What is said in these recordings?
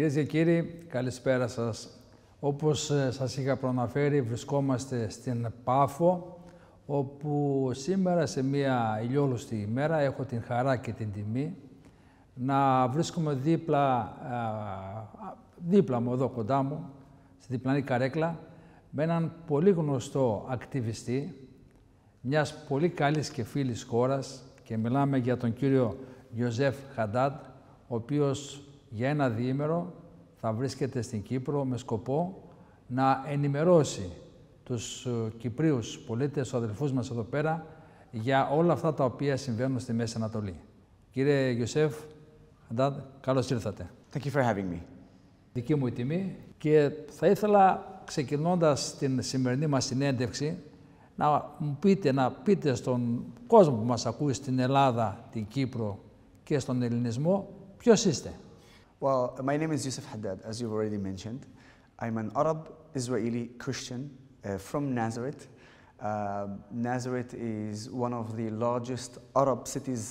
Κυρίες και κύριοι, καλησπέρα σας. Όπως σας είχα προαναφέρει, βρισκόμαστε στην Πάφο, όπου σήμερα σε μια ηλιόλουστη ημέρα έχω την χαρά και την τιμή να βρίσκομαι δίπλα μου, εδώ κοντά μου, στη διπλανή καρέκλα, με έναν πολύ γνωστό ακτιβιστή μιας πολύ καλής και φίλης χώρας, και μιλάμε για τον κύριο Ιωσέφ Χαντάντ, ο οποίος για ένα διήμερο θα βρίσκεται στην Κύπρο με σκοπό να ενημερώσει τους Κυπρίους πολίτες, τους αδελφούς μας εδώ πέρα, για όλα αυτά τα οποία συμβαίνουν στη Μέση Ανατολή. Κύριε Ιωσέφ Χαντάντ, καλώς ήρθατε. Thank you for having me. Δική μου η τιμή, και θα ήθελα, ξεκινώντας την σημερινή μας συνέντευξη, να πείτε στον κόσμο που μας ακούει στην Ελλάδα, την Κύπρο και στον ελληνισμό, ποιος είστε. Well, my name is Yusuf Haddad, as you've already mentioned. I'm an Arab Israeli Christian from Nazareth. Nazareth is one of the largest Arab cities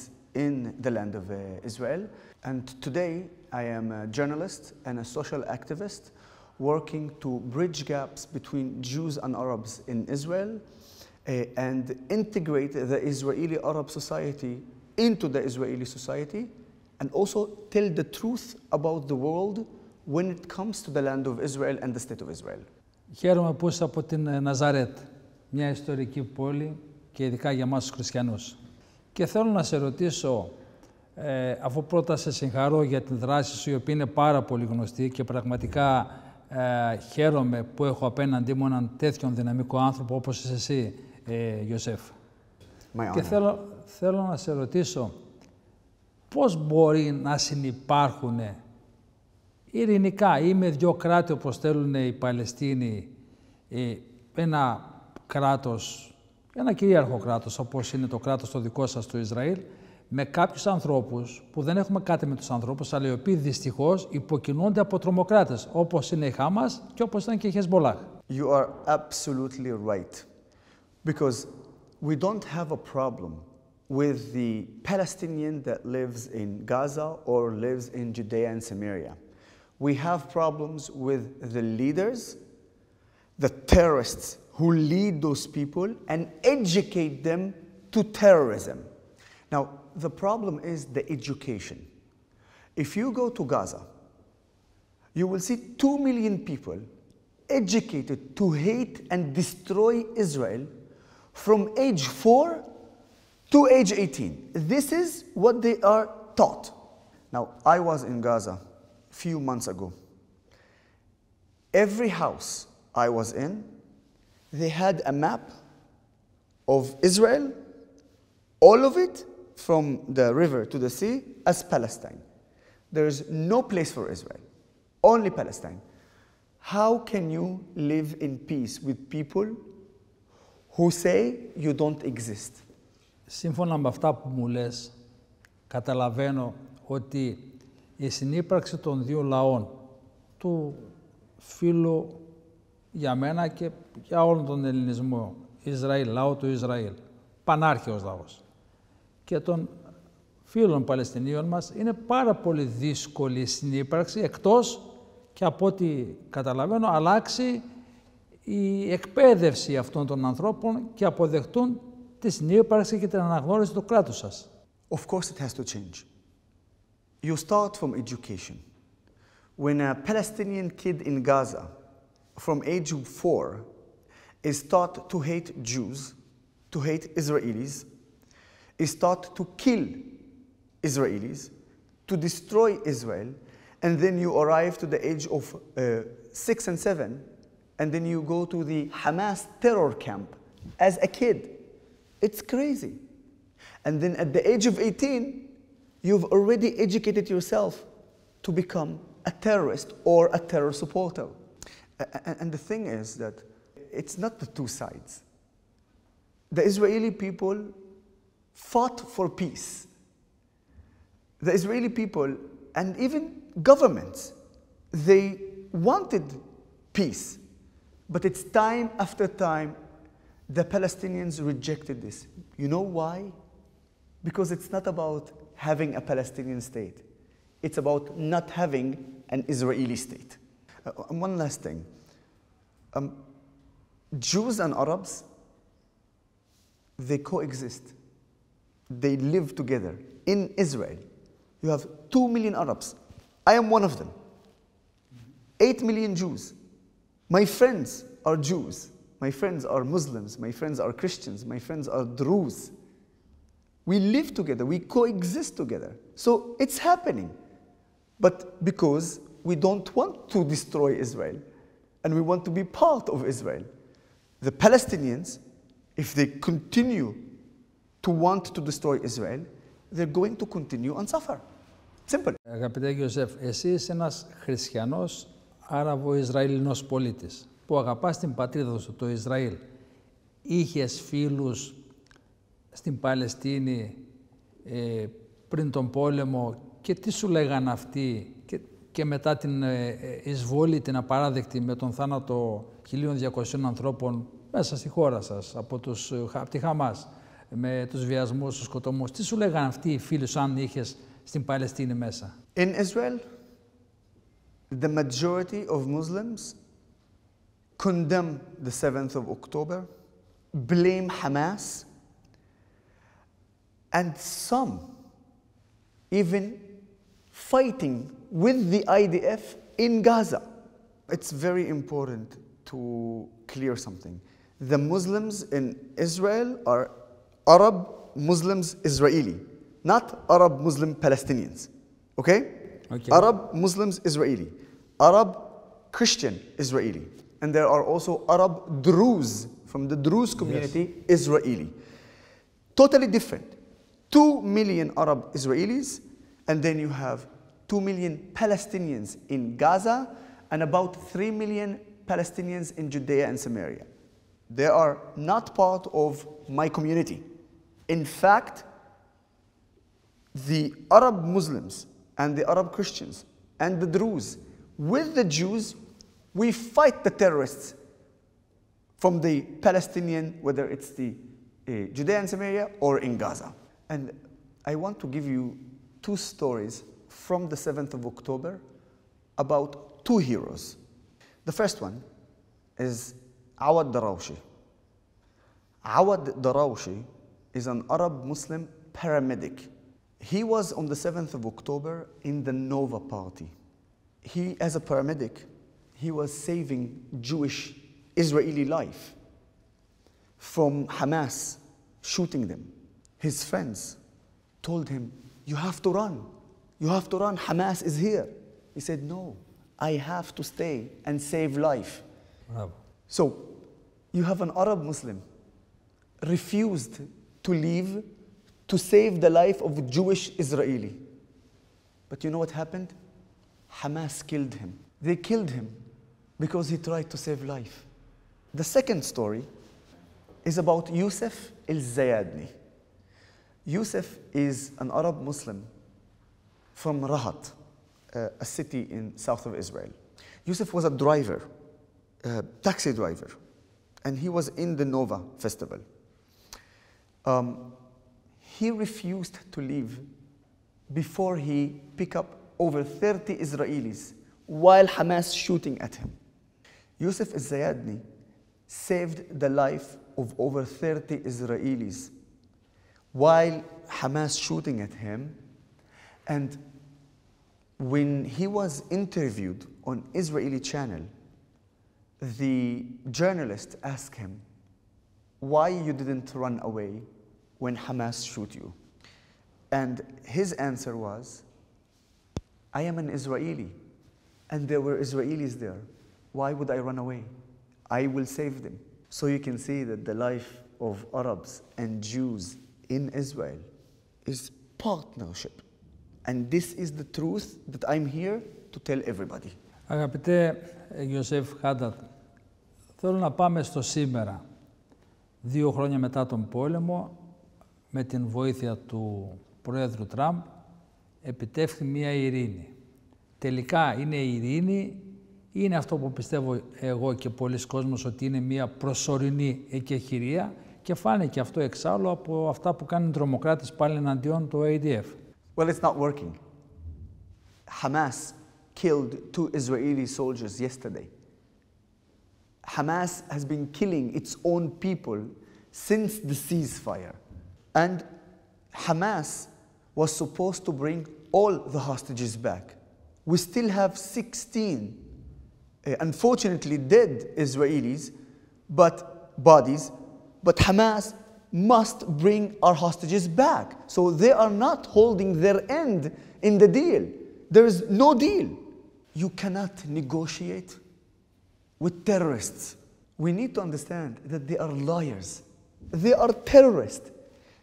in the land of Israel. And today I am a journalist and a social activist working to bridge gaps between Jews and Arabs in Israel and integrate the Israeli Arab society into the Israeli society, and also tell the truth about the world when it comes to the land of Israel and the state of Israel. Χαίρομαι που είσαι από την Ναζαρέτ, μια ιστορική πόλη και ειδικά για εμάς τους χριστιανούς. Και θέλω να σε ρωτήσω, αφού πρώτα σε συγχαρώ για την δράση σου, η οποία είναι πάρα πολύ γνωστή, και πραγματικά χαίρομαι που έχω απέναντί μου έναν τέτοιον δυναμικό άνθρωπο όπως είσαι εσύ, Ιωσέφ. Και θέλω να σε ρωτήσω, πώς μπορεί να συνυπάρχουν ειρηνικά ή με δύο κράτη, όπως θέλουν οι Παλαιστίνοι, ένα κράτος, ένα κυρίαρχο κράτος, όπως είναι το κράτος το δικό σας, το Ισραήλ, με κάποιους ανθρώπους που δεν έχουμε κάτι με τους ανθρώπους, αλλά οι οποίοι δυστυχώς υποκινούνται από τρομοκράτες, όπως είναι η Χάμας και όπως ήταν και η Χεσμολάχ. You are absolutely right. Because we don't have a problem with the Palestinian that lives in Gaza or lives in Judea and Samaria. We have problems with the leaders, the terrorists who lead those people and educate them to terrorism. Now, the problem is the education. If you go to Gaza, you will see 2 million people educated to hate and destroy Israel from age 4 to age 18. This is what they are taught. Now, I was in Gaza a few months ago. Every house I was in, they had a map of Israel, all of it from the river to the sea, as Palestine. There is no place for Israel, only Palestine. How can you live in peace with people who say you don't exist? Σύμφωνα με αυτά που μου λες, καταλαβαίνω ότι η συνύπαρξη των δύο λαών, του φίλου για μένα και για όλον τον ελληνισμό, Ισραήλ, λαό του Ισραήλ, πανάρχαιος λαός, και των φίλων Παλαιστινίων μας, είναι πάρα πολύ δύσκολη η συνύπαρξη, εκτός και από ό,τι καταλαβαίνω αλλάξει η εκπαίδευση αυτών των ανθρώπων και αποδεχτούν τη συνύπαρξη και την αναγνώριση του κράτους σας. Of course it has to change. You start from education. When a Palestinian kid in Gaza from age 4 is taught to hate Jews, to hate Israelis, is taught to kill Israelis, to destroy Israel, and then you arrive to the age of 6 and 7, and then you go to the Hamas terror camp as a kid. It's crazy. And then at the age of 18, you've already educated yourself to become a terrorist or a terror supporter. And the thing is that it's not the two sides. The Israeli people fought for peace. The Israeli people and even governments, they wanted peace. But it's time after time, the Palestinians rejected this. You know why? Because it's not about having a Palestinian state. It's about not having an Israeli state. And one last thing. Jews and Arabs, they coexist. They live together in Israel. You have 2 million Arabs. I am one of them. 8 million Jews. My friends are Jews. My friends are Muslims. My friends are Christians. My friends are Druze. We live together. We coexist together. So it's happening. But because we don't want to destroy Israel, and we want to be part of Israel, the Palestinians, if they continue to want to destroy Israel, they're going to continue and suffer. Simple. Αγαπητέ Γιωσέφ, εσύ είσαι ένας χριστιανός Άραβο-Ισραηλινός πολίτης που αγαπάς την πατρίδα σου, το Ισραήλ. Είχες φίλους στην Παλαιστίνη πριν τον πόλεμο και τι σου λέγαν αυτοί και μετά την εισβολή, την απαράδεκτη με τον θάνατο 1.200 ανθρώπων μέσα στη χώρα σας, από τη Χαμάς, με τους βιασμούς, τους σκοτωμούς. Τι σου λέγαν αυτοί οι φίλοι σου αν είχες στην Παλαιστίνη μέσα? In Israel, the majority of Muslims condemn the 7th of October, blame Hamas, and some even fighting with the IDF in Gaza. It's very important to clear something. The Muslims in Israel are Arab Muslims Israeli, not Arab Muslim Palestinians. Okay? Arab Muslims Israeli, Arab Christian Israeli, and there are also Arab Druze from the Druze community, yes. Israeli. Totally different. 2 million Arab Israelis, and then you have 2 million Palestinians in Gaza and about 3 million Palestinians in Judea and Samaria. They are not part of my community. In fact, the Arab Muslims and the Arab Christians and the Druze, with the Jews, we fight the terrorists from the Palestinian, whether it's the Judea and Samaria or in Gaza. And I want to give you 2 stories from the 7th of October about 2 heroes. The first one is Awad Darawshi. Awad Darawshi is an Arab Muslim paramedic. He was on the 7th of October in the Nova Party. He, as a paramedic, he was saving Jewish Israeli life from Hamas shooting them. His friends told him, you have to run. You have to run. Hamas is here. He said, no, I have to stay and save life. Bravo. So you have an Arab Muslim refused to leave to save the life of a Jewish Israeli. But you know what happened? Hamas killed him. They killed him because he tried to save life. The second story is about Yusuf al-Zayadni. Yusuf is an Arab Muslim from Rahat, a city in south of Israel. Yusuf was a driver, taxi driver, and he was in the Nova festival. He refused to leave before he picked up over 30 Israelis while Hamas shooting at him. Yusuf al-Zayadni saved the life of over 30 Israelis while Hamas shooting at him. And when he was interviewed on Israeli channel, the journalist asked him, why you didn't run away when Hamas shoot you? And his answer was, I am an Israeli, and there were Israelis there. Why would I run away? I will save them. So you can see that the life of Arabs and Jews in Israel is partnership. And this is the truth that I'm here to tell everybody. Αγαπητέ Γιωσέφ Χάντατ, θέλω να πάμε στο σήμερα. 2 χρόνια μετά τον πόλεμο, με την βοήθεια του Πρόεδρου Τραμπ, επιτεύχθη μια ειρήνη. Τελικά είναι η ειρήνη, είναι αυτό που πιστεύω εγώ και πολλοί κόσμος, ότι είναι μια προσωρινή εκεχηρία και φάνηκε αυτό εξάλλου από αυτά που κάνουν οι τρομοκράτες πάλι εναντίον του ADF. Well, it's not working. Hamas killed 2 Israeli soldiers yesterday. Hamas has been killing its own people since the ceasefire. And Hamas was supposed to bring all the hostages back. We still have 16, unfortunately, dead Israelis, bodies, but Hamas must bring our hostages back. So they are not holding their end in the deal. There is no deal. You cannot negotiate with terrorists. We need to understand that they are liars. They are terrorists.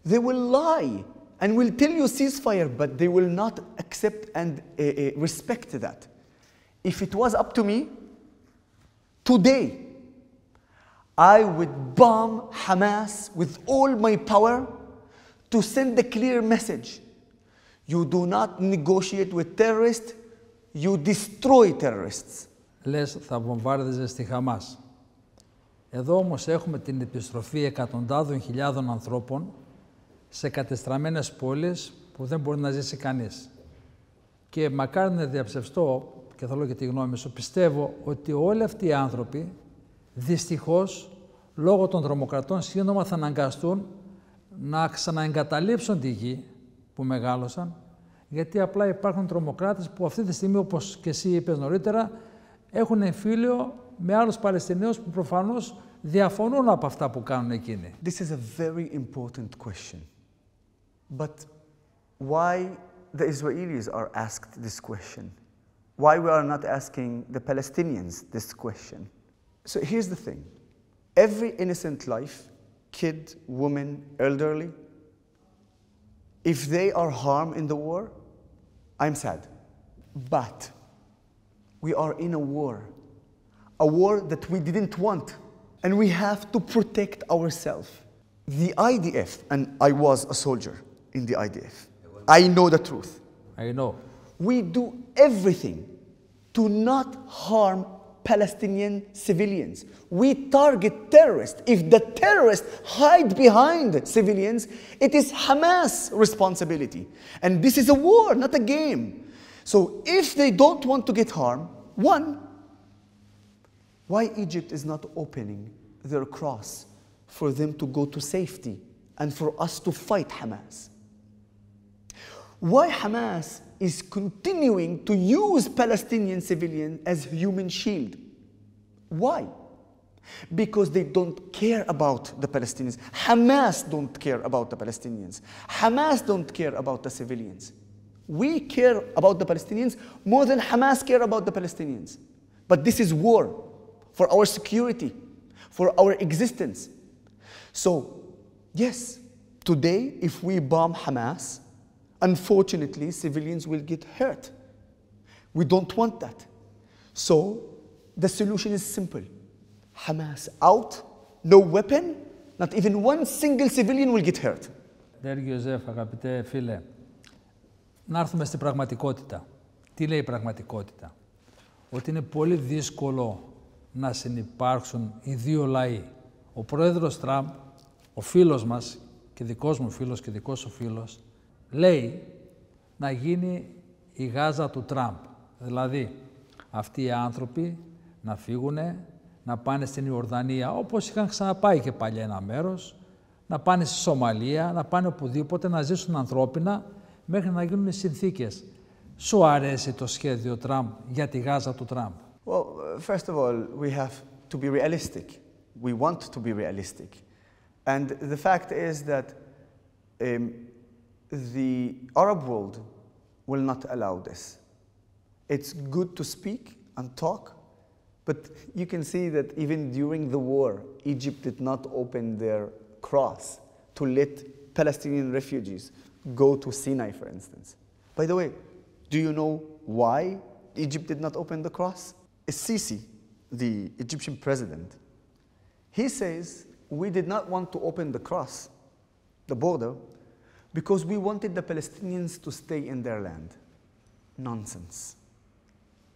They will lie and will tell you ceasefire, but they will not accept and respect that. If it was up to me, today, I would bomb Hamas with all my power to send a clear message. You do not negotiate with terrorists, you destroy terrorists. Λες θα βομβάρδιζες στη Χαμάς. Εδώ όμως έχουμε την επιστροφή εκατοντάδων χιλιάδων ανθρώπων σε κατεστραμμένες πόλεις που δεν μπορεί να ζήσει κανείς. Και μακάρι να διαψευστώ, και θέλω και τη γνώμη σου, πιστεύω ότι όλοι αυτοί οι άνθρωποι δυστυχώς λόγω των τρομοκρατών σύντομα θα αναγκαστούν να ξαναεγκαταλείψουν τη γη που μεγάλωσαν, γιατί απλά υπάρχουν τρομοκράτες που αυτή τη στιγμή, όπως και εσύ είπες νωρίτερα, έχουν εμφύλιο με άλλους Παλαιστινίους που προφανώς διαφωνούν από αυτά που κάνουν εκείνοι. This is a very important question. But why the Israelis are asked this question? Why we are not asking the Palestinians this question? So here's the thing. Every innocent life, kid, woman, elderly, if they are harmed in the war, I'm sad. But we are in a war that we didn't want, and we have to protect ourselves. The IDF, and I was a soldier in the IDF, I know the truth. I know. We do everything to not harm Palestinian civilians. We target terrorists. If the terrorists hide behind civilians, it is Hamas' responsibility. And this is a war, not a game. So if they don't want to get harmed, one, why Egypt is not opening their cross for them to go to safety and for us to fight Hamas? Why Hamas is continuing to use Palestinian civilians as human shield? Why? Because they don't care about the Palestinians. Hamas don't care about the Palestinians. Hamas don't care about the civilians. We care about the Palestinians more than Hamas care about the Palestinians. But this is war for our security, for our existence. So, yes, today if we bomb Hamas, unfortunately, civilians will get hurt. We don't want that. So, the solution is simple. Hamas out, no weapon, not even one single civilian will get hurt. Δέργη Ιωζέφ, αγαπητέ φίλε, να έρθουμε στην πραγματικότητα. Τι λέει η πραγματικότητα? Ότι είναι πολύ δύσκολο να συνυπάρξουν οι δύο λαοί. Ο πρόεδρος Τραμπ, ο φίλος μας και δικός μου φίλος και δικός σου φίλος, λέει να γίνει η Γάζα του Τραμπ. Δηλαδή, αυτοί οι άνθρωποι να φύγουν, να πάνε στην Ιορδανία, όπως είχαν ξαναπάει και παλιά ένα μέρος, να πάνε στη Σομαλία, να πάνε οπουδήποτε, να ζήσουν ανθρώπινα, μέχρι να γίνουν οι συνθήκες. Σου αρέσει το σχέδιο Τραμπ για τη Γάζα του Τραμπ? Well, first of all, we have to be realistic. We want to be realistic. And the fact is that the Arab world will not allow this. It's good to speak and talk, but you can see that even during the war, Egypt did not open their cross to let Palestinian refugees go to Sinai, for instance. By the way, do you know why Egypt did not open the cross? Sisi, the Egyptian president, he says, we did not want to open the cross, the border, because we wanted the Palestinians to stay in their land. Nonsense.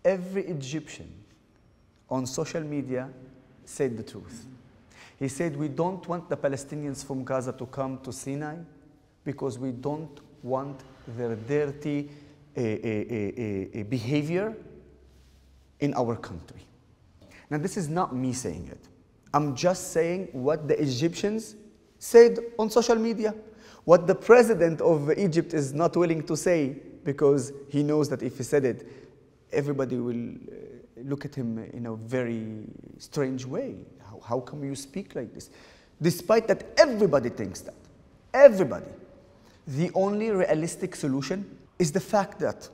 Every Egyptian on social media said the truth. He said, we don't want the Palestinians from Gaza to come to Sinai because we don't want their dirty behavior in our country. Now, this is not me saying it. I'm just saying what the Egyptians said on social media, what the president of Egypt is not willing to say because he knows that if he said it, everybody will look at him in a very strange way. How come you speak like this? Despite that everybody thinks that. Everybody. The only realistic solution is the fact that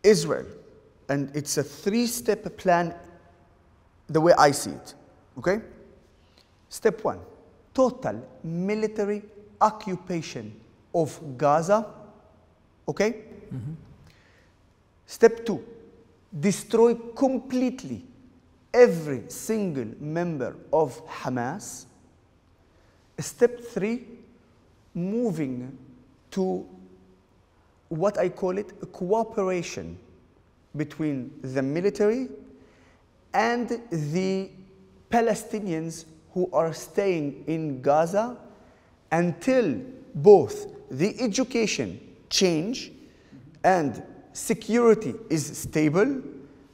Israel, and it's a three-step plan the way I see it, okay? Step one, total military occupation of Gaza, okay? Mm-hmm. Step two, destroy completely every single member of Hamas. Step three, moving to what I call it a cooperation between the military and the Palestinians who are staying in Gaza until both the education change and security is stable,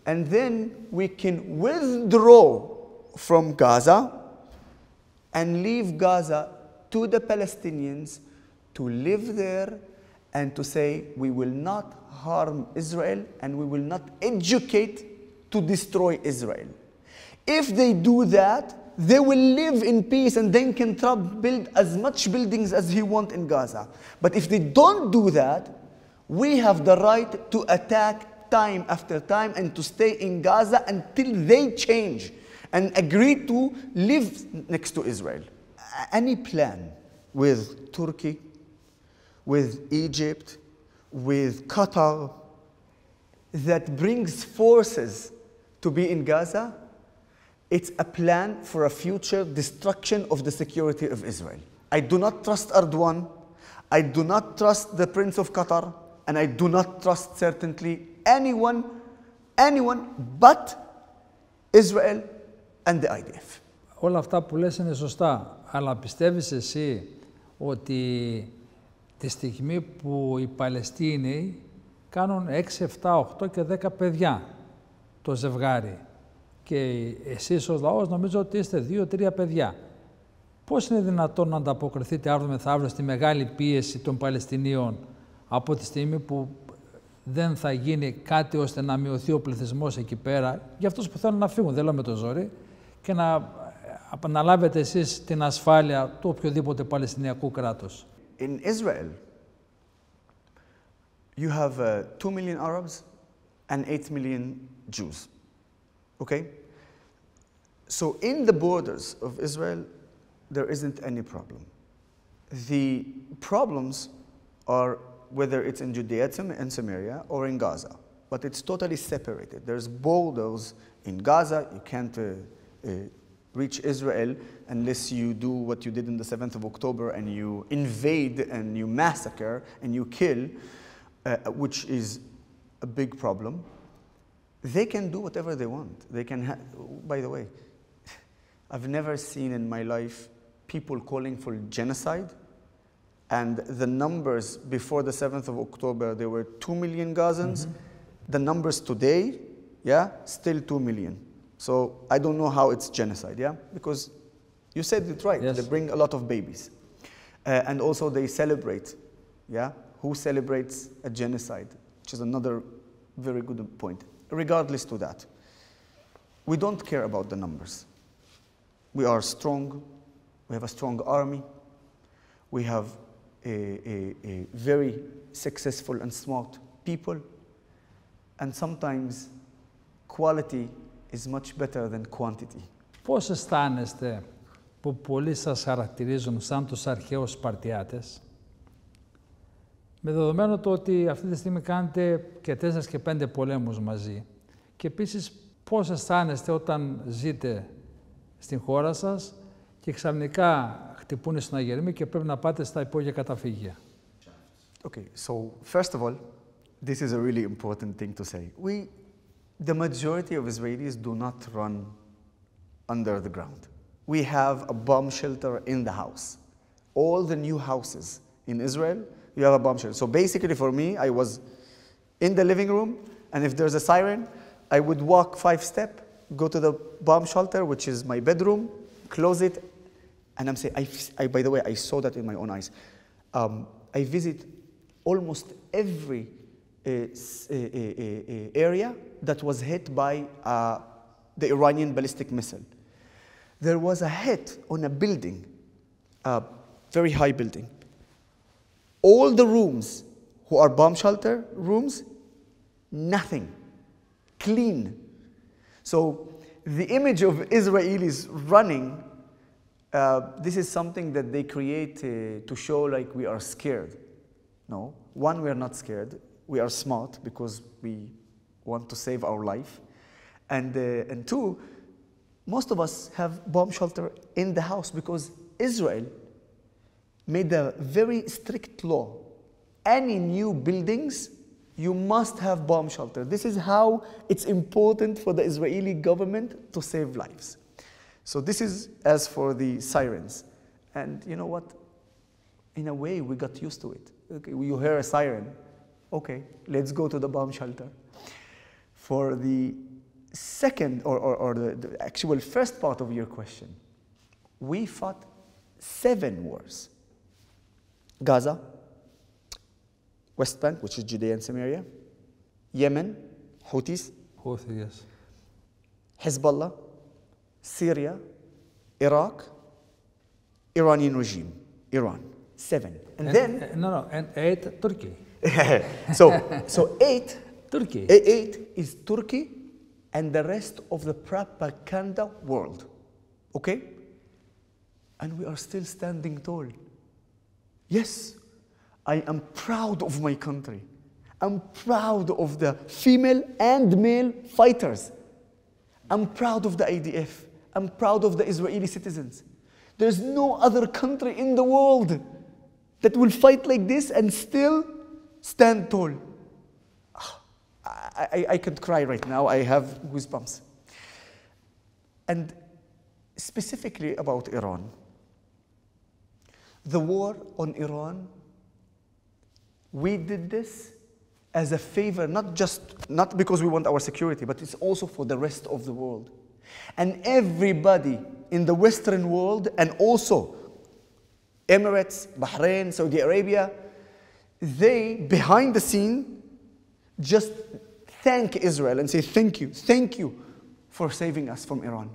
and then we can withdraw from Gaza and leave Gaza to the Palestinians to live there and to say we will not harm Israel and we will not educate to destroy Israel. If they do that, they will live in peace and then can Trump build as much buildings as he wants in Gaza. But if they don't do that, we have the right to attack time after time and to stay in Gaza until they change and agree to live next to Israel. Any plan with Turkey, with Egypt, with Qatar, that brings forces to be in Gaza, it's a plan for a future destruction of the security of Israel. I do not trust Erdogan, I do not trust the Prince of Qatar, and I do not trust certainly anyone but Israel and the IDF. Όλα αυτά που λες είναι σωστά, αλλά πιστεύεις εσύ ότι τη στιγμή που οι Παλαιστίνοι κάνουν 6, 7, 8 και 10 παιδιά το ζευγάρι και εσείς ως λαός νομίζω ότι είστε 2-3 παιδιά. Πώς είναι δυνατόν να ανταποκριθείτε αύριο μεθαύριο στη μεγάλη πίεση των Παλαιστινίων από τη στιγμή που δεν θα γίνει κάτι ώστε να μειωθεί ο πληθυσμός εκεί πέρα για αυτούς που θέλουν να φύγουν, δεν λέω με το ζόρι, και να αναλάβετε εσείς την ασφάλεια του οποιοδήποτε Παλαιστινιακού κράτους. In Israel, you have 2 million Arabs and 8 million Jews, okay? So in the borders of Israel, there isn't any problem. The problems are whether it's in Judea and Samaria or in Gaza, but it's totally separated. There's borders in Gaza. You can't reach Israel unless you do what you did on the 7th of October and you invade and you massacre and you kill, which is a big problem. They can do whatever they want. They can by the way, I've never seen in my life people calling for genocide, and the numbers before the 7th of October, there were 2 million Gazans. Mm-hmm. The numbers today, yeah, still 2 million. So I don't know how it's genocide, yeah? Because you said it right, yes. They bring a lot of babies. And also they celebrate, yeah? Who celebrates a genocide? Which is another very good point. Regardless to that, we don't care about the numbers. We are strong, we have a strong army, we have a very successful and smart people, and sometimes quality is much better than quantity. Πώς αισθάνεστε που πολλοί σας χαρακτηρίζουν σαν τους αρχαίους Σπαρτιάτες, με δεδομένο το ότι αυτή τη στιγμή κάνετε και 4 και 5 πολέμους μαζί, και επίσης πώς αισθάνεστε όταν ζείτε στην χώρα σας και ξαφνικά χτυπούνε στον Αγερμή και πρέπει να πάτε στα υπόγεια καταφύγια? Okay, so first of all, this is a really important thing to say. The majority of Israelis do not run under the ground. We have a bomb shelter in the house. All the new houses in Israel, you have a bomb shelter. So basically for me, I was in the living room, and if there's a siren, I would walk 5 steps, go to the bomb shelter, which is my bedroom, close it, and I'm saying, by the way, I saw that in my own eyes. I visit almost every area that was hit by the Iranian ballistic missile. There was a hit on a building, a very high building. All the rooms who are bomb shelter rooms, nothing, clean. So the image of Israelis running, this is something that they create to show like we are scared. No, one, we are not scared. We are smart because we want to save our life. And two, most of us have bomb shelter in the house because Israel made a very strict law. Any new buildings, you must have bomb shelter. This is how it's important for the Israeli government to save lives. So this is as for the sirens. And you know what? In a way, we got used to it. Okay, you hear a siren. Okay, let's go to the bomb shelter. For the second, or the actual first part of your question, we fought 7 wars. Gaza, West Bank, which is Judea and Samaria, Yemen, Houthis, yes. Hezbollah, Syria, Iraq, Iranian regime, Iran. 7. And then... and 8, Turkey. so 8... Turkey. 8 is Turkey and the rest of the propaganda world. Okay? And we are still standing tall. Yes, I am proud of my country. I'm proud of the female and male fighters. I'm proud of the IDF. I'm proud of the Israeli citizens. There's no other country in the world that will fight like this and still stand tall. I could cry right now. I have goosebumps. And specifically about Iran, the war on Iran, we did this as a favor, not because we want our security, but it's also for the rest of the world. And everybody in the Western world, and also Emirates, Bahrain, Saudi Arabia, they, behind the scene, just thank Israel and say thank you for saving us from Iran.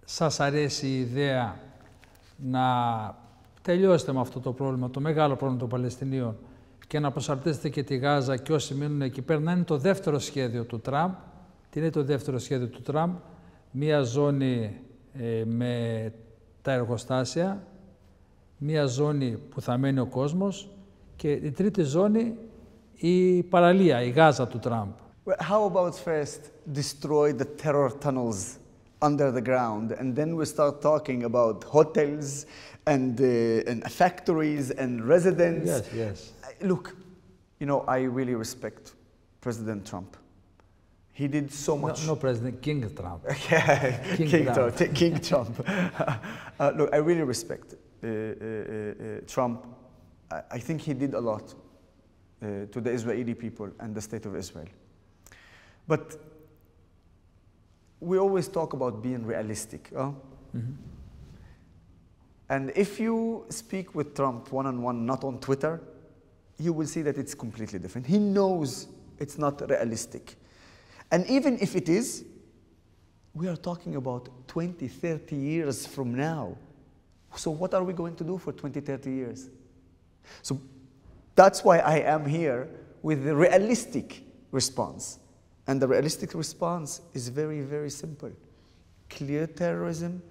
Σας αρέσει η ιδέα να τελειώσετε με αυτό το πρόβλημα, το μεγάλο πρόβλημα των Παλαιστινίων, και να προσαρτήσετε και τη Γάζα και όσοι μείνουν εκεί πέρα, να είναι το δεύτερο σχέδιο του Τραμπ? Τι είναι το δεύτερο σχέδιο του Τραμπ? Μία ζώνη με τα εργοστάσια, μία ζώνη που θα μένει ο κόσμος και η τρίτη ζώνη η παραλία, η Γάζα του Τραμπ. How about first destroy the terror tunnels under the ground, and then we start talking about hotels and factories and residents? Yes, yes. Look, you know, I really respect President Trump. He did so much. No President, King Trump. King Trump. Look, I really respect Trump. I think he did a lot to the Israeli people and the state of Israel. But we always talk about being realistic. Mm-hmm. And if you speak with Trump one-on-one, not on Twitter, you will see that it's completely different. He knows it's not realistic. And even if it is, we are talking about 20, 30 years from now. So what are we going to do for 20, 30 years? So that's why I am here with the realistic response. And the realistic response is very, very simple. Clear terrorism,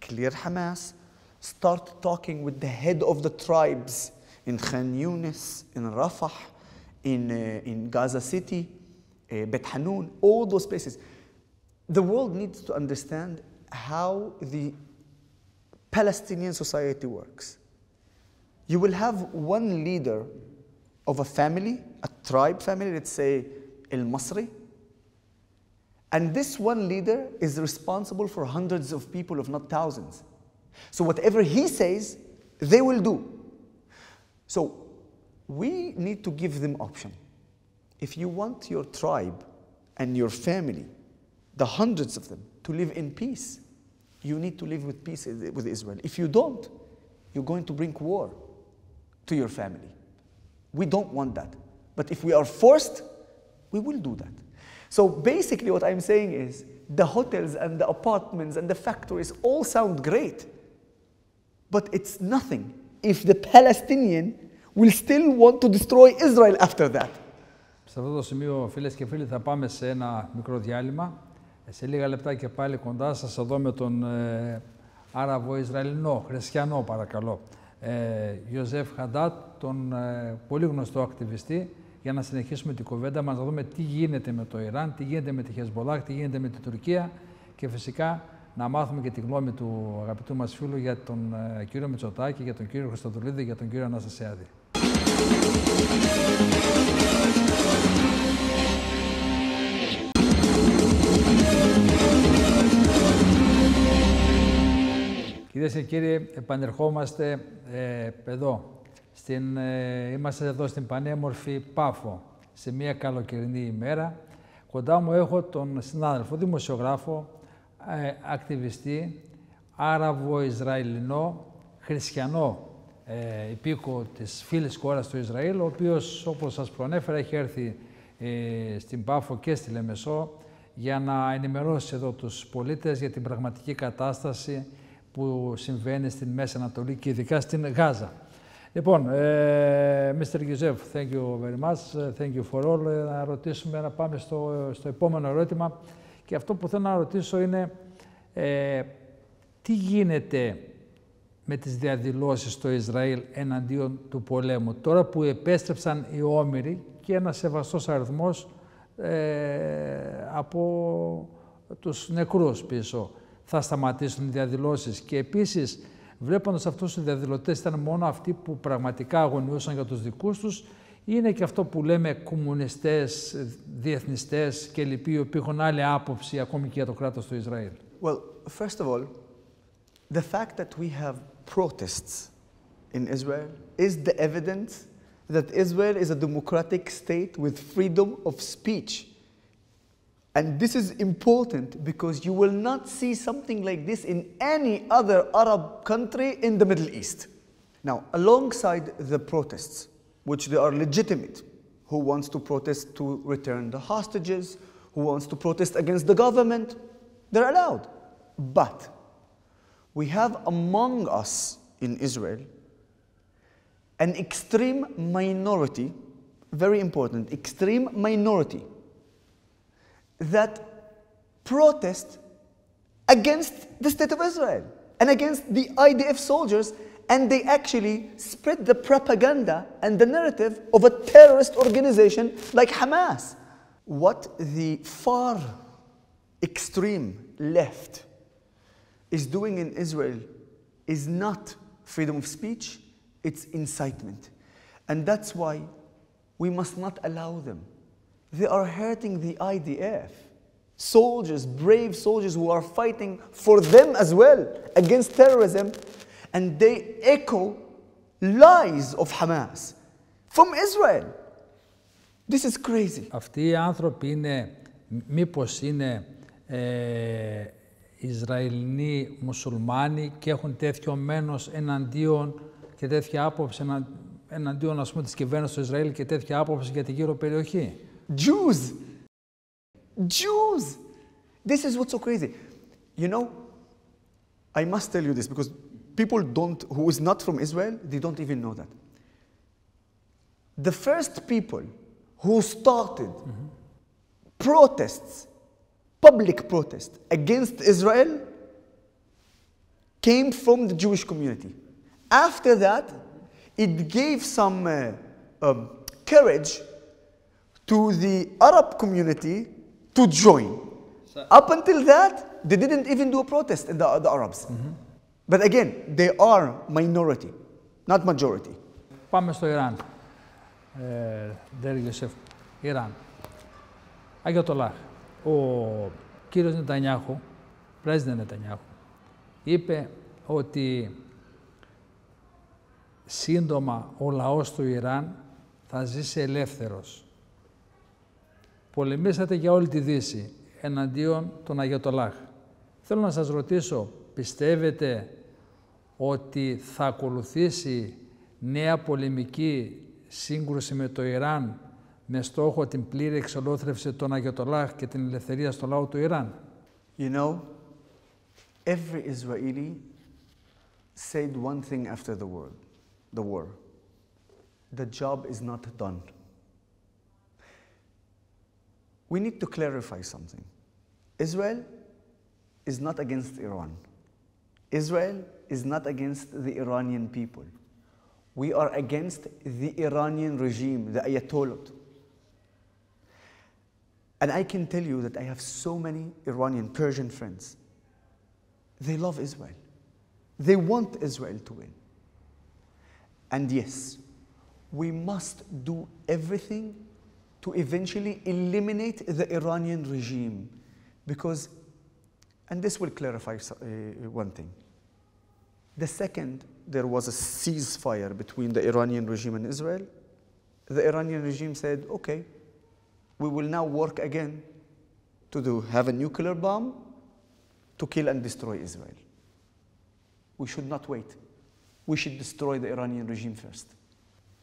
clear Hamas, start talking with the head of the tribes in Khan Yunis, in Rafah, in Gaza City, Bet Hanun, all those places. The world needs to understand how the Palestinian society works. You will have one leader of a family, a tribe family, let's say El Masri, and this one leader is responsible for hundreds of people, if not thousands. So whatever he says, they will do. So we need to give them option. If you want your tribe and your family the hundreds of them, to live in peace. You need to live with peace with Israel. If you don't, you're going to bring war to your family. We don't want that. But if we are forced, we will do that. So basically what I'm saying is, the hotels and the apartments and the factories all sound great, but it's nothing if the Palestinian will still want to destroy Israel after that. Σε αυτό το σημείο, φίλες και φίλοι, θα πάμε σε ένα μικρό διάλειμμα. Σε λίγα λεπτά και πάλι κοντά σας, εδώ με τον Άραβο-Ισραηλινό, χριστιανό παρακαλώ, Ιωζέφ Χαντάτ, τον πολύ γνωστό ακτιβιστή, για να συνεχίσουμε την κουβέντα μας, να δούμε τι γίνεται με το Ιράν, τι γίνεται με τη Χεσμολάχ, τι γίνεται με την Τουρκία και φυσικά να μάθουμε και τη γνώμη του αγαπητού μας φίλου για τον κύριο Μητσοτάκη, για τον κύριο Χριστοδουλίδη, για τον κύριο Αναστασιάδη. Κυρίες και κύριοι, επανερχόμαστε εδώ. Είμαστε εδώ στην πανέμορφη Πάφο, σε μια καλοκαιρινή ημέρα. Κοντά μου έχω τον συνάδελφο, δημοσιογράφο, ακτιβιστή, Άραβο-Ισραηλινό, χριστιανό υπήκο της φίλης χώρας του Ισραήλ, ο οποίος, όπως σας προανέφερα, έχει έρθει στην Πάφο και στη Λεμεσό για να ενημερώσει εδώ τους πολίτες για την πραγματική κατάσταση που συμβαίνει στην Μέση Ανατολή και ειδικά στην Γάζα. Λοιπόν, Mr. Yosef, thank you very much, thank you for all. Να ρωτήσουμε, να πάμε στο επόμενο ερώτημα. Και αυτό που θέλω να ρωτήσω είναι τι γίνεται με τις διαδηλώσεις στο Ισραήλ εναντίον του πολέμου. Τώρα που επέστρεψαν οι όμηροι και ένας σεβαστός αριθμός από τους νεκρούς πίσω, θα σταματήσουν οι διαδηλώσεις? Και επίσης, βλέποντας αυτούς τους διαδηλωτές, ήταν μόνο αυτοί που πραγματικά αγωνιούσαν για τους δικούς τους, είναι και αυτό που λέμε κομμουνιστές, διεθνιστές και λοιποί, οι οποίοι έχουν άλλη άποψη ακόμη και για το κράτος του Ισραήλ? Well, first of all, the fact that we have protests in Israel is the evidence that Israel is a democratic state with freedom of speech. And this is important because you will not see something like this in any other Arab country in the Middle East. Now, alongside the protests, which they are legitimate, who wants to protest to return the hostages, who wants to protest against the government, they're allowed. But we have among us in Israel an extreme minority, very important, extreme minority, that protest against the state of Israel and against the IDF soldiers, and they actually spread the propaganda and the narrative of a terrorist organization like Hamas. What the far extreme left is doing in Israel is not freedom of speech, it's incitement. And that's why we must not allow them. They are hurting the IDF. Soldiers, brave soldiers who are fighting for them as well against terrorism, and they echo lies of Hamas from Israel. This is crazy. Αυτοί οι άνθρωποι μήπως είναι Ισραηλινοί μουσουλμάνοι και έχουν τέτοιο μένος εναντίον και τέτοια άποψη εναντίον, ας πούμε, της κυβέρνησης του Ισραήλ και τέτοια άποψη για τη γύρω περιοχή? Jews! Jews! This is what's so crazy. You know, I must tell you this because people who is not from Israel, they don't even know that. The first people who started protests, public protests against Israel came from the Jewish community. After that, it gave some courage to the Arab community to join. Up until that, they didn't even do a protest in the Arabs. But again, they are minority, not majority. Πάμε στο Ιράν. Dear Yosef, Ιράν. Αγιατολάχ. Ο κύριος Νετανιάχου, President Νετανιάχου, είπε ότι σύντομα ο λαός του Ιράν θα ζήσει ελεύθερος. Πολεμήσατε για όλη τη Δύση. εναντίον των Αγιατολάχ. Θέλω να σας ρωτήσω, πιστεύετε ότι θα ακολουθήσει νέα πολεμική σύγκρουση με το Ιράν με στόχο την πλήρη εξολόθρευση των Αγιατολάχ και την ελευθερία στο λαό του Ιράν? You know, every Israeli said one thing after the war. The job is not done. We need to clarify something. Israel is not against Iran. Israel is not against the Iranian people. We are against the Iranian regime, the Ayatollah. And I can tell you that I have so many Iranian Persian friends. They love Israel. They want Israel to win. And yes, we must do everything to eventually eliminate the Iranian regime, because, and this will clarify one thing. The second there was a ceasefire between the Iranian regime and Israel, the Iranian regime said, okay, we will now work again to have a nuclear bomb to kill and destroy Israel. We should not wait. We should destroy the Iranian regime first.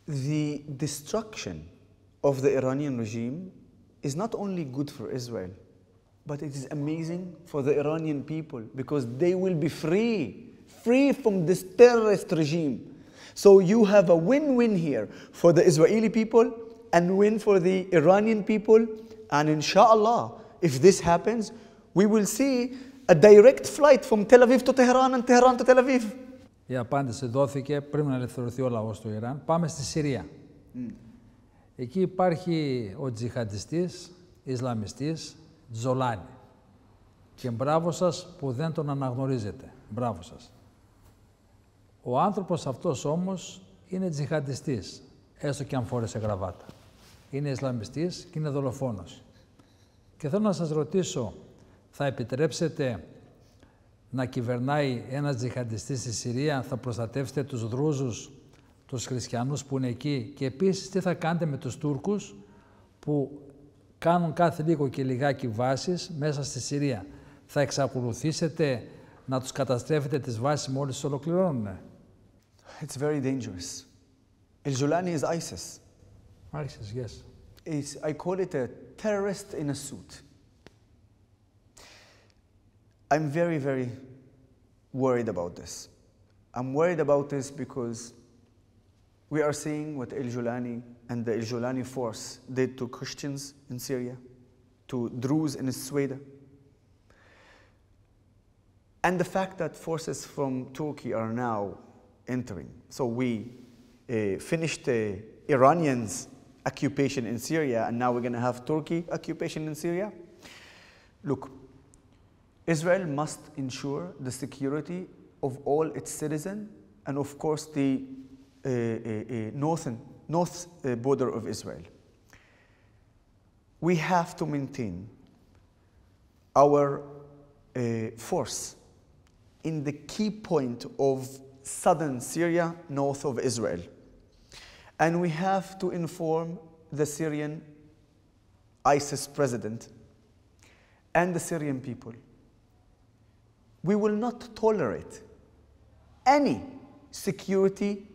The destruction of the Iranian regime is not only good for Israel, but it is amazing for the Iranian people, because they will be free from this terrorist regime. So you have a win-win here for the Israeli people and win for the Iranian people. And inshallah, if this happens, we will see a direct flight from Tel Aviv to Tehran and Tehran to Tel Aviv. Η απάντηση δόθηκε πριν να ελευθερωθεί ο λαός του Ιράν. Πάμε στη Συρία. Εκεί υπάρχει ο τζιχαντιστής, Ισλαμιστής, Τζολάνι. Και μπράβο σας που δεν τον αναγνωρίζετε. Μπράβο σας. Ο άνθρωπος αυτός όμως είναι τζιχαντιστής, έστω και αν φόρεσε γραβάτα. Είναι Ισλαμιστής και είναι δολοφόνος. Και θέλω να σας ρωτήσω, θα επιτρέψετε να κυβερνάει ένας τζιχαντιστής στη Συρία, θα προστατεύσετε τους Δρούζους, τους χριστιανούς που είναι εκεί, και επίσης τι θα κάνετε με τους Τούρκους που κάνουν κάθε λίγο και λιγάκι βάσεις μέσα στη Συρία? Θα εξακολουθήσετε να τους καταστρέφετε τις βάσεις μόλις τις ολοκληρώνουν? It's very dangerous. Al-Julani is ISIS. ISIS, yes. I call it a terrorist in a suit. I'm very, very worried about this. I'm worried about this because we are seeing what Al-Julani and the Al-Julani force did to Christians in Syria, to Druze in Sweden. And the fact that forces from Turkey are now entering. So we finished the Iranians' occupation in Syria, and now we're going to have Turkey occupation in Syria. Look, Israel must ensure the security of all its citizens, and of course the north border of Israel. We have to maintain our force in the key point of southern Syria, north of Israel. And we have to inform the Syrian ISIS president and the Syrian people. We will not tolerate any security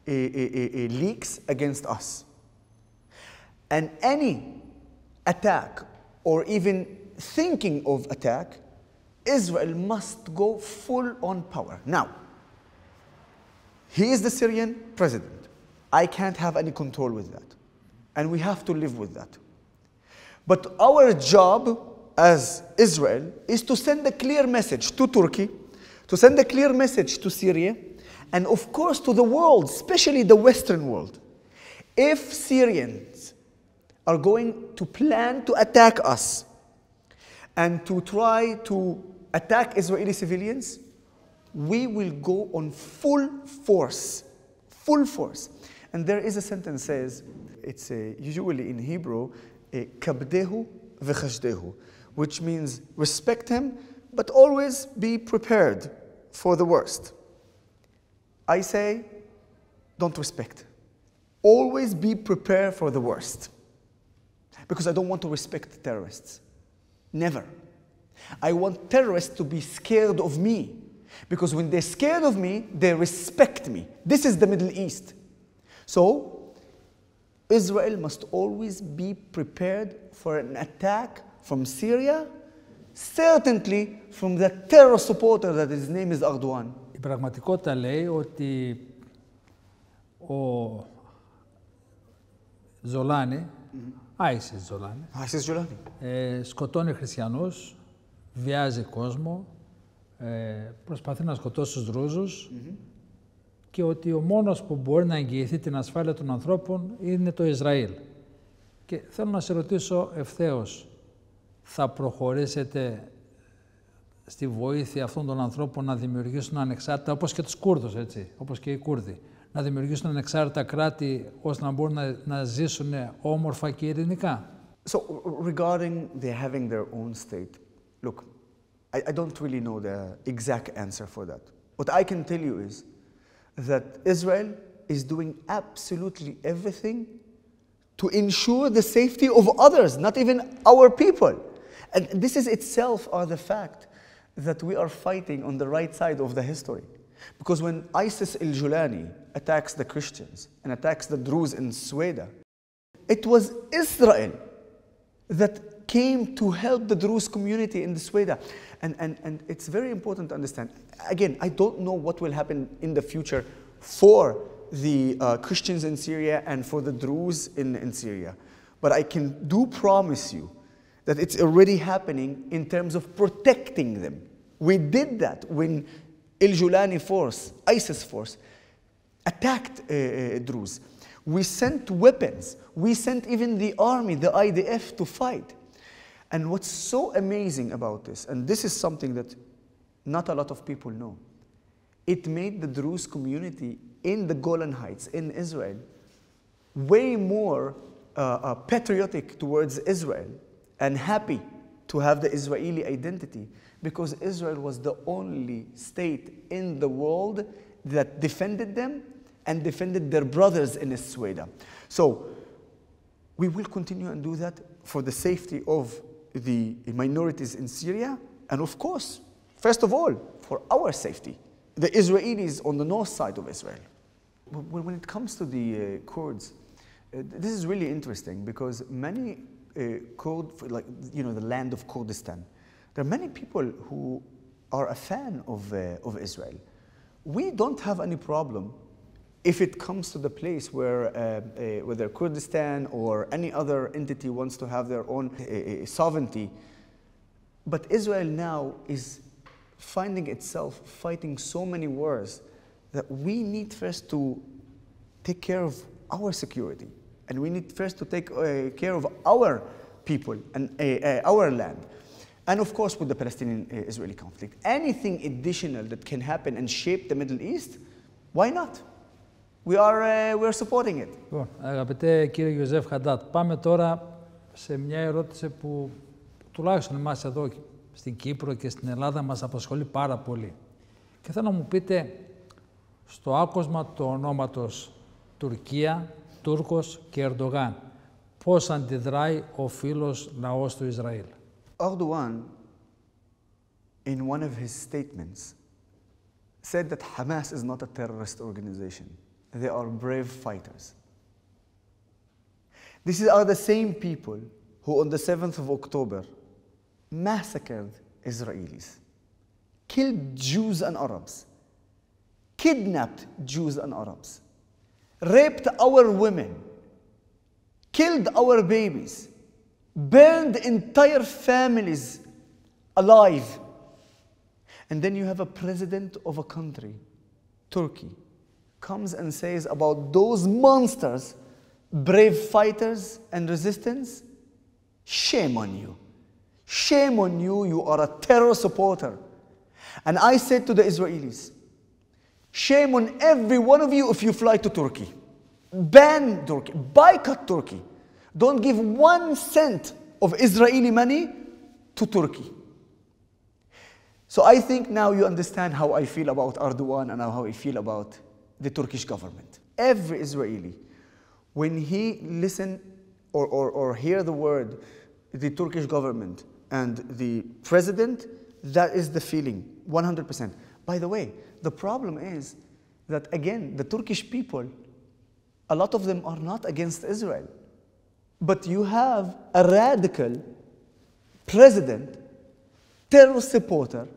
leaks against us. And any attack, or even thinking of attack, Israel must go full on power. Now, he is the Syrian president. I can't have any control with that. And we have to live with that. But our job as Israel is to send a clear message to Turkey, to send a clear message to Syria, and of course to the world, especially the Western world. If Syrians are going to plan to attack us and to try to attack Israeli civilians, we will go on full force. And there is a sentence says, it's usually in Hebrew, kabdehu v'chashdehu, which means respect him, but always be prepared for the worst. I say, don't respect. Always be prepared for the worst. Because I don't want to respect terrorists. Never. I want terrorists to be scared of me. Because when they're scared of me, they respect me. This is the Middle East. So, Israel must always be prepared for an attack from Syria, certainly from the terror supporter that his name is Erdogan. Η πραγματικότητα λέει ότι ο Ζολάνι, ISIS Jolani, σκοτώνει χριστιανούς, βιάζει κόσμο, προσπαθεί να σκοτώσει τους Δρούζους και ότι ο μόνος που μπορεί να εγγυηθεί την ασφάλεια των ανθρώπων είναι το Ισραήλ. Και θέλω να σε ρωτήσω ευθέως, θα προχωρήσετε στη βοήθεια αυτών των ανθρώπων να δημιουργήσουν ανεξάρτητα, όπως και τους Κούρδους, έτσι, όπως και οι Κούρδοι, να δημιουργήσουν ανεξάρτητα κράτη ώστε να μπορούν να ζήσουν όμορφα και ειρηνικά? So, regarding they having their own state, look, I don't really know the exact answer for that. What I can tell you is that Israel is doing absolutely everything to ensure the safety of others, not even our people. And this is itself the fact that we are fighting on the right side of the history. Because when ISIS al-Jolani attacks the Christians and attacks the Druze in Sweden, it was Israel that came to help the Druze community in the Sweden. And it's very important to understand. Again, I don't know what will happen in the future for the Christians in Syria and for the Druze in Syria. But I can promise you that it's already happening in terms of protecting them. We did that when al-Jolani force, ISIS force, attacked Druze. We sent weapons. We sent even the army, the IDF, to fight. And what's so amazing about this, and this is something that not a lot of people know, it made the Druze community in the Golan Heights in Israel way more patriotic towards Israel and happy to have the Israeli identity, because Israel was the only state in the world that defended them and defended their brothers in Sweden. So we will continue and do that for the safety of the minorities in Syria, and of course, first of all, for our safety, the Israelis on the north side of Israel. When it comes to the Kurds, this is really interesting because many like, you know, the land of Kurdistan, there are many people who are a fan of Israel. We don't have any problem if it comes to the place where whether Kurdistan or any other entity wants to have their own sovereignty. But Israel now is finding itself fighting so many wars that we need first to take care of our security. And we need first to take care of our people and our land. And of course with the Palestinian-Israeli conflict. Anything additional that can happen and shape the Middle East, why not? We're supporting it. Λοιπόν, αγαπητέ κύριε Γιωζέφ Χαντάτ, πάμε τώρα σε μια ερώτηση που τουλάχιστον εμάς εδώ στην Κύπρο και στην Ελλάδα μας απασχολεί πάρα πολύ. Και θέλω να μου πείτε στο άκουσμα του ονόματος Τουρκία, Τούρκος και Ερντογάν, πώς αντιδράει ο φίλος λαός του Ισραήλ? Erdogan, in one of his statements, said that Hamas is not a terrorist organization. They are brave fighters. These are the same people who on the 7th of October massacred Israelis, killed Jews and Arabs, kidnapped Jews and Arabs, raped our women, killed our babies, burned entire families alive. And then you have a president of a country, Turkey, comes and says about those monsters, brave fighters and resistance. Shame on you. Shame on you, you are a terror supporter. And I said to the Israelis, shame on every one of you if you fly to Turkey. Ban Turkey, boycott Turkey. Don't give 1 cent of Israeli money to Turkey. So I think now you understand how I feel about Erdogan and how I feel about the Turkish government. Every Israeli, when he listen or hear the word the Turkish government and the president, that is the feeling, 100%. By the way, the problem is that, again, the Turkish people, a lot of them are not against Israel. But you have a radical president, terrorist supporter,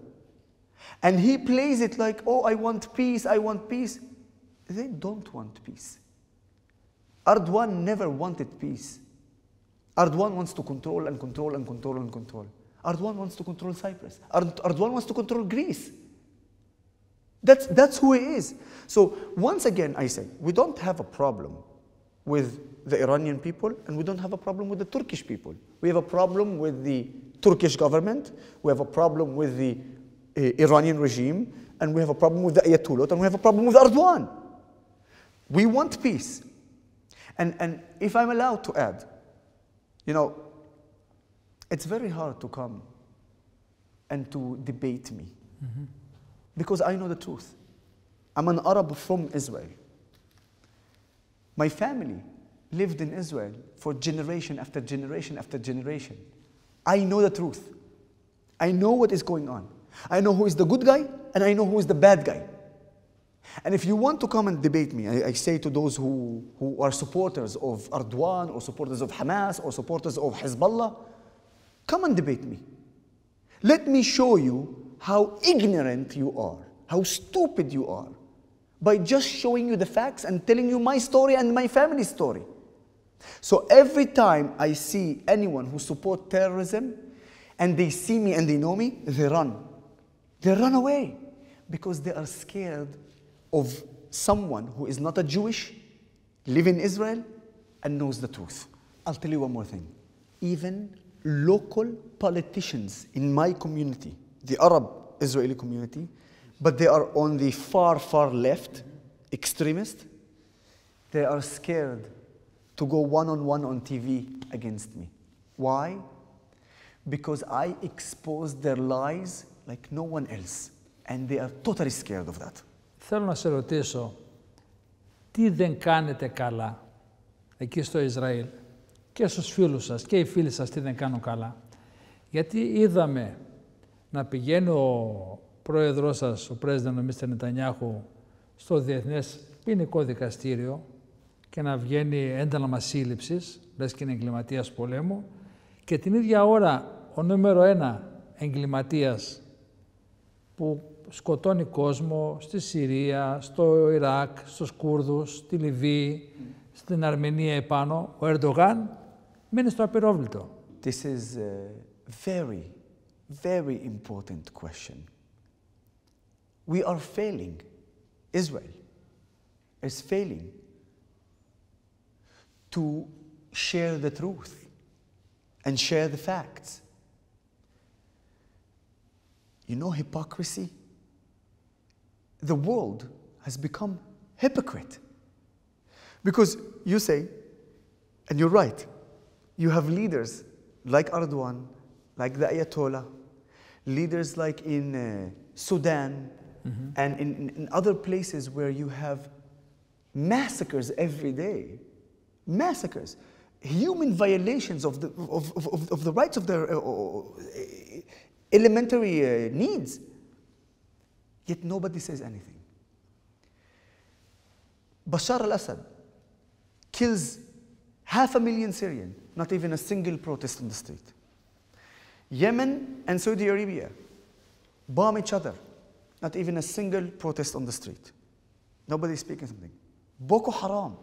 and he plays it like, oh, I want peace, I want peace. They don't want peace. Erdogan never wanted peace. Erdogan wants to control and control and control and control. Erdogan wants to control Cyprus. Erdogan wants to control Greece. That's who he is. So once again, I say, we don't have a problem with the Iranian people, and we don't have a problem with the Turkish people. We have a problem with the Turkish government, we have a problem with the Iranian regime, and we have a problem with the Ayatollah, and we have a problem with Erdogan. We want peace. And if I'm allowed to add, you know, it's very hard to come and to debate me. Because I know the truth. I'm an Arab from Israel. My family lived in Israel for generation after generation after generation. I know the truth. I know what is going on. I know who is the good guy, and I know who is the bad guy. And if you want to come and debate me, I say to those who are supporters of Erdogan, or supporters of Hamas, or supporters of Hezbollah, come and debate me. Let me show you how ignorant you are, how stupid you are, by just showing you the facts and telling you my story and my family's story. So every time I see anyone who supports terrorism, and they see me and they know me, they run. They run away because they are scared of someone who is not a Jewish, live in Israel, and knows the truth. I'll tell you one more thing. Even local politicians in my community, the Arab Israeli community, but they are on the far, far left, extremist, they are scared to go one-on-one on TV against me. Why? Because I expose their lies like no one else, and they are totally scared of that. Θέλω να σε ρωτήσω, τι δεν κάνετε καλά εκεί στο Ισραήλ, και στους φίλους σας και οι φίλοι σας τι δεν κάνουν καλά. Γιατί είδαμε να πηγαίνει ο πρόεδρος σας, ο πρέσβης Μίστερ Νετανιάχου, στο Διεθνές Ποινικό Δικαστήριο και να βγαίνει ένταλμα σύλληψης, λες και είναι εγκληματίας πολέμου, και την ίδια ώρα ο νούμερο 1 εγκληματίας που σκοτώνει κόσμο στη Συρία, στο Ιράκ, στους Κούρδους, στη Λιβύη, στην Αρμενία επάνω, ο Ερντογάν μένει στο απειρόβλητο. This is a very, very important question. We are failing. Israel is failing to share the truth and share the facts. You know hypocrisy? The world has become hypocrite. Because you say, and you're right, you have leaders like Erdogan, like the Ayatollah, leaders like in Sudan, and in other places where you have massacres every day. Massacres. Human violations of the rights of their elementary needs. Yet nobody says anything. Bashar al-Assad kills 500,000 Syrians, not even a single protest on the street. Yemen and Saudi Arabia bomb each other, not even a single protest on the street. Nobody speaking something. Boko Haram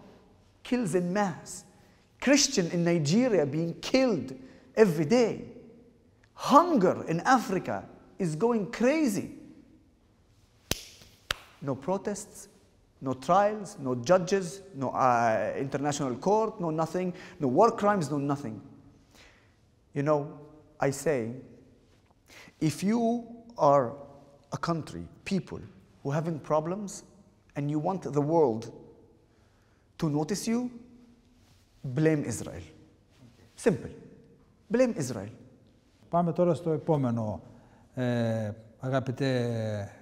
kills en masse. Christian in Nigeria being killed every day. Hunger in Africa is going crazy. No protests, no trials, no judges, no international court, no nothing, no war crimes, no nothing. You know, I say, if you are a country, people who are having problems, and you want the world to notice you, blame Israel. Simple. Blame Israel. Πάμε τώρα στο επόμενο, αγαπητέ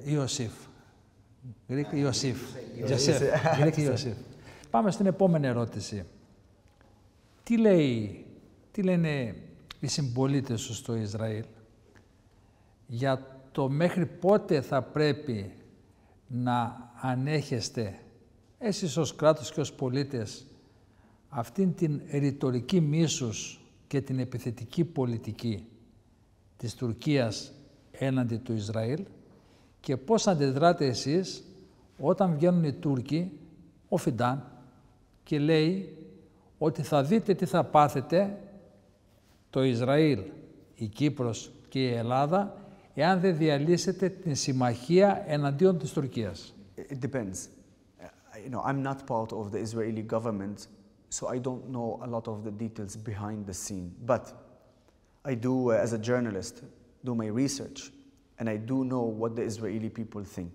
Ιωσήφ. Greek Ιωσήφ. Greek Ιωσήφ. Πάμε στην επόμενη ερώτηση. Τι λένε οι συμπολίτες σου στο Ισραήλ για το μέχρι πότε θα πρέπει να ανέχεστε εσείς ως κράτος και ως πολίτες αυτήν την ρητορική μίσους και την επιθετική πολιτική της Τουρκίας έναντι του Ισραήλ και πώς αντιδράτε εσείς όταν βγαίνουν οι Τούρκοι, ο Φιντάν, και λέει ότι θα δείτε τι θα πάθετε το Ισραήλ, η Κύπρος και η Ελλάδα εάν δεν διαλύσετε την συμμαχία εναντίον της Τουρκίας. It depends. I'm not part of the Israeli government, so I don't know a lot of the details behind the scene. But I do, as a journalist, do my research, and I do know what the Israeli people think.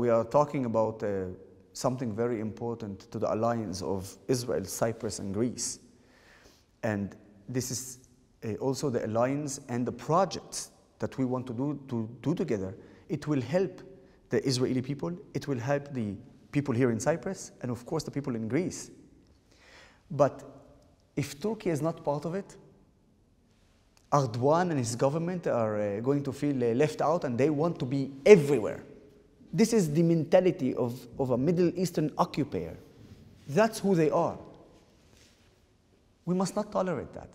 We are talking about something very important to the alliance of Israel, Cyprus, and Greece. And this is also the alliance and the projects that we want to do together. It will help the Israeli people, it will help the people here in Cyprus, and of course the people in Greece. But if Turkey is not part of it, Erdogan and his government are going to feel left out, and they want to be everywhere. This is the mentality of a Middle Eastern occupier. That's who they are. We must not tolerate that.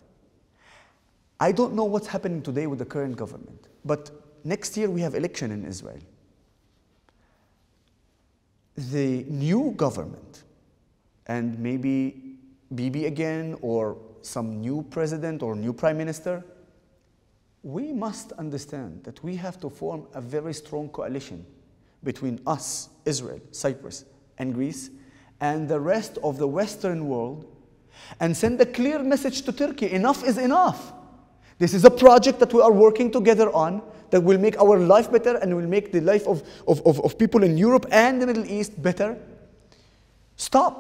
I don't know what's happening today with the current government, but next year we have election in Israel. The new government, and maybe Bibi again, or some new president or new prime minister, we must understand that we have to form a very strong coalition between us, Israel, Cyprus, and Greece, and the rest of the Western world, and send a clear message to Turkey: enough is enough. This is a project that we are working together on that will make our life better and will make the life of people in Europe and the Middle East better. Stop.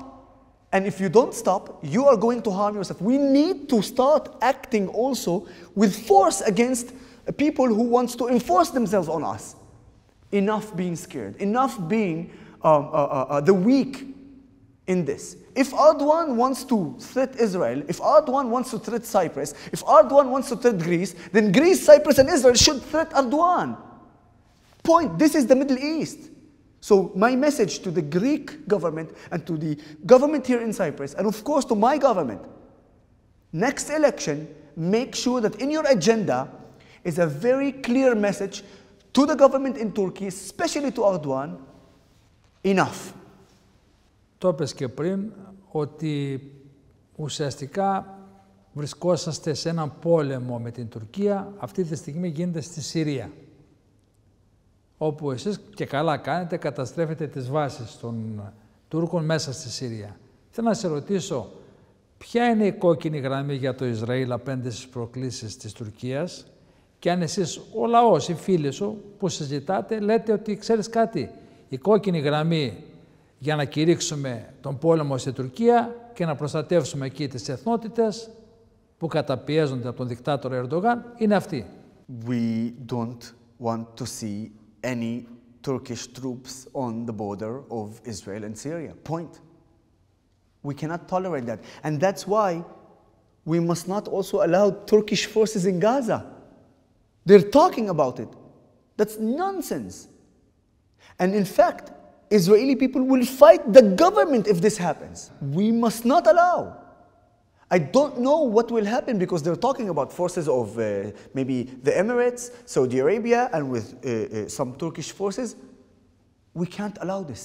And if you don't stop, you are going to harm yourself. We need to start acting also with force against people who want to enforce themselves on us. Enough being scared. Enough being the weak in this. If Erdogan wants to threat Israel, if Erdogan wants to threat Cyprus, if Erdogan wants to threat Greece, then Greece, Cyprus, and Israel should threat Erdogan. Point. This is the Middle East. So my message to the Greek government and to the government here in Cyprus, and of course to my government, next election, make sure that in your agenda is a very clear message to the government in Turkey, especially to Erdogan: enough. Το είπες και πριν ότι ουσιαστικά βρισκόσαστε σε έναν πόλεμο με την Τουρκία, αυτή τη στιγμή γίνεται στη Συρία, όπου εσείς και καλά κάνετε, καταστρέφετε τις βάσεις των Τούρκων μέσα στη Συρία. Θέλω να σε ρωτήσω, ποια είναι η κόκκινη γραμμή για το Ισραήλ απέναντι στις προκλήσεις της Τουρκίας, και αν εσείς, ο λαός, οι φίλοι σου που συζητάτε, λέτε ότι ξέρεις κάτι, η κόκκινη γραμμή για να κηρύξουμε τον πόλεμο στην Τουρκία και να προστατεύσουμε εκεί τις εθνότητες που καταπιέζονται από τον δικτάτορα Ερντογάν είναι αυτή. We don't want to see any Turkish troops on the border of Israel and Syria. Point. We cannot tolerate that. And that's why we must not also allow Turkish forces in Gaza. They're talking about it. That's nonsense. And in fact, Israeli people will fight the government if this happens. We must not allow. I don't know what will happen because they're talking about forces of maybe the Emirates, Saudi Arabia, and with some Turkish forces. We can't allow this.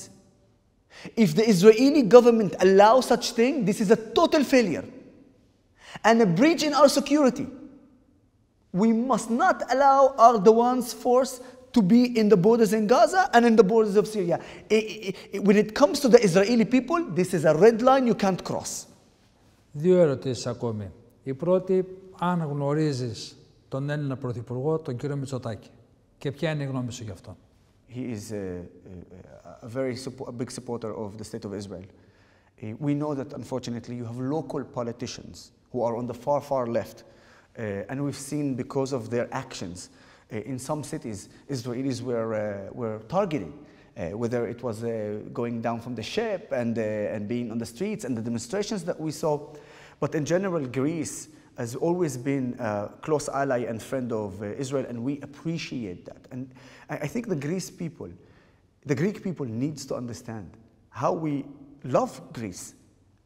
If the Israeli government allows such thing, this is a total failure and a breach in our security. We must not allow Erdogan's force to be in the borders in Gaza and in the borders of Syria. When it comes to the Israeli people, this is a red line you can't cross. Δύο ερωτήσεις ακόμη. Η πρώτη, αν γνωρίζεις τον Έλληνα Πρωθυπουργό, τον κύριο Μητσοτάκη, και ποια είναι η γνώμη σου γι' αυτό? He is a very big supporter of the state of Israel. We know that unfortunately you have local politicians who are on the far left, and we've seen because of their actions in some cities, Israelis were targeting, whether it was going down from the ship and being on the streets and the demonstrations that we saw. But in general, Greece has always been a close ally and friend of Israel, and we appreciate that. And I think the Greek people needs to understand how we love Greece.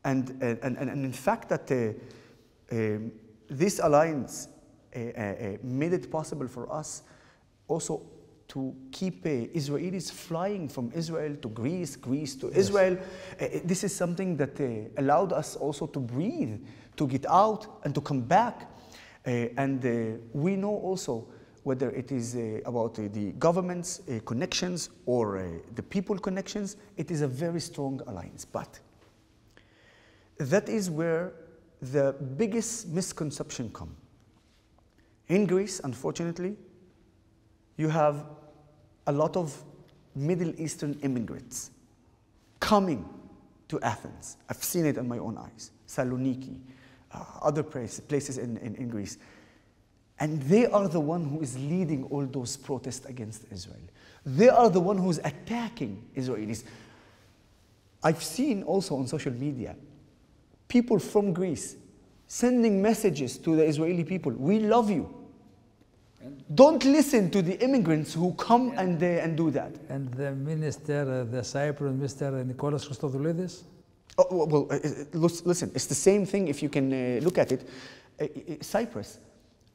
And in fact that this alliance made it possible for us also to keep Israelis flying from Israel to Greece, Greece to Israel. This is something that allowed us also to breathe, to get out and to come back. And we know also whether it is about the government's connections or the people connections, it is a very strong alliance. But that is where the biggest misconception comes. In Greece, unfortunately, you have a lot of Middle Eastern immigrants coming to Athens. I've seen it in my own eyes. Saloniki, other places in Greece. And they are the one who is leading all those protests against Israel. They are the one who is attacking Israelis. I've seen also on social media, people from Greece sending messages to the Israeli people, we love you. Don't listen to the immigrants who come and do that. And the minister, the Cypriot minister, Nicholas Christodoulidis? Oh, well, listen, it's the same thing if you can look at it. Cyprus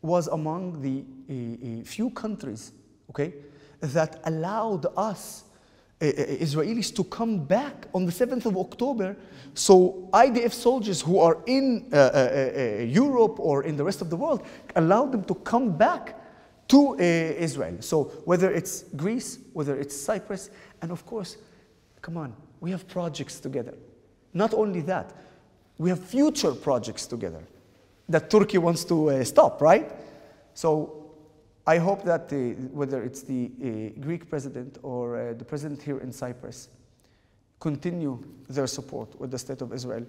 was among the few countries, okay, that allowed us, Israelis, to come back on the 7th of October. So IDF soldiers who are in Europe or in the rest of the world, allowed them to come back to Israel. So whether it's Greece, whether it's Cyprus, and of course, come on, we have projects together. Not only that, we have future projects together that Turkey wants to stop, right? So I hope that whether it's the Greek president or the president here in Cyprus continue their support with the state of Israel,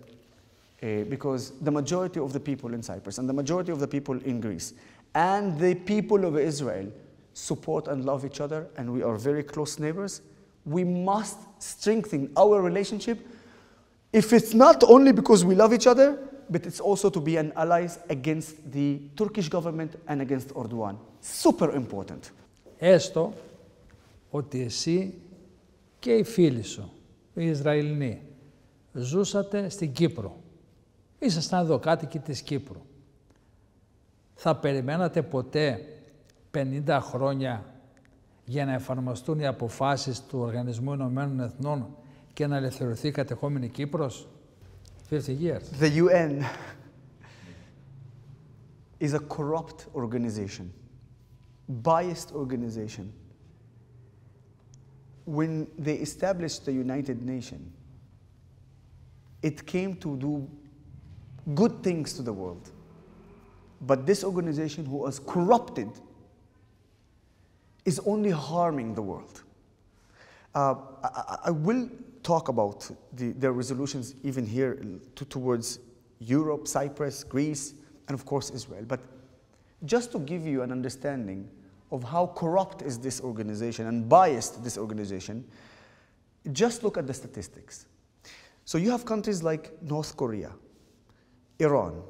because the majority of the people in Cyprus and the majority of the people in Greece and the people of Israel support and love each other, and we are very close neighbors. We must strengthen our relationship, if it's not only because we love each other, but it's also to be an allies against the Turkish government and against Erdogan. Super important. Έστω ότι εσύ και οι φίλοι σου, οι Ισραηλινοί, ζούσατε στην Κύπρο. Ήσασταν εδώ κάτοικοι της Κύπρου. Θα περιμένατε ποτέ 50 χρόνια για να εφαρμοστούν οι αποφάσεις του Οργανισμού Ηνωμένων Εθνών και να ελευθερωθεί η κατεχόμενη Κύπρος? 50 years. The UN is a corrupt organization, biased organization. When they established the United Nations, it came to do good things to the world. But this organization, who was corrupted, is only harming the world. I will talk about their resolutions even here towards Europe, Cyprus, Greece, and of course Israel. But just to give you an understanding of how corrupt is this organization and biased this organization, just look at the statistics. So you have countries like North Korea, Iran,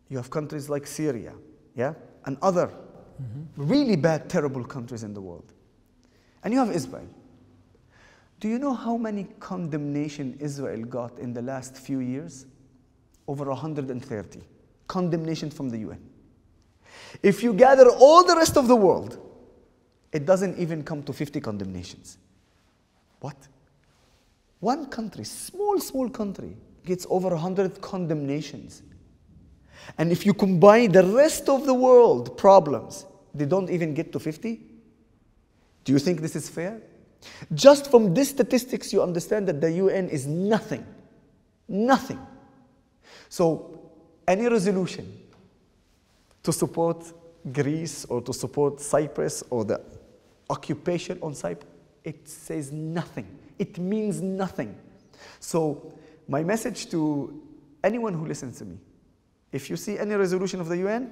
you have countries like Syria, yeah, and other really bad, terrible countries in the world. And you have Israel. Do you know how many condemnation Israel got in the last few years? Over 130. Condemnation from the UN. If you gather all the rest of the world, it doesn't even come to 50 condemnations. What? One country, small country, gets over 100 condemnations. And if you combine the rest of the world problems, they don't even get to 50? Do you think this is fair? Just from these statistics, you understand that the UN is nothing. Nothing. So any resolution to support Greece or to support Cyprus or the occupation on Cyprus, it says nothing. It means nothing. So my message to anyone who listens to me, if you see any resolution of the UN,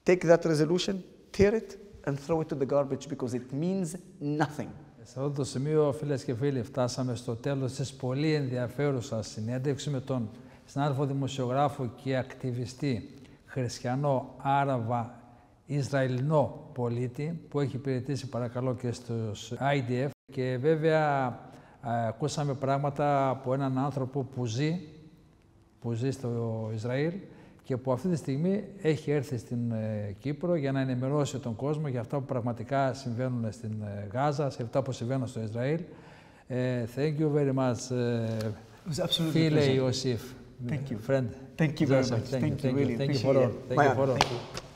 take that resolution, tear it, and throw it to the garbage, because it means nothing. Σε αυτό το σημείο, φίλες και φίλοι, φτάσαμε στο τέλος της πολύ ενδιαφέρουσας συνέντευξης με τον συνάδελφο δημοσιογράφο και ακτιβιστή χριστιανό Άραβα Ισραηλινό πολίτη που έχει υπηρετήσει παρακαλώ και στους IDF και βέβαια ακούσαμε πράγματα από έναν άνθρωπο που ζει στο Ισραήλ και που αυτή τη στιγμή έχει έρθει στην Κύπρο για να ενημερώσει τον κόσμο για αυτά που πραγματικά συμβαίνουν στην Γάζα, σε αυτά που συμβαίνουν στο Ισραήλ. Thank you very much, φίλε Ιωσήφ. Thank you. Friend. Thank you very much. Thank you, really. Thank you for all. Thank you for all.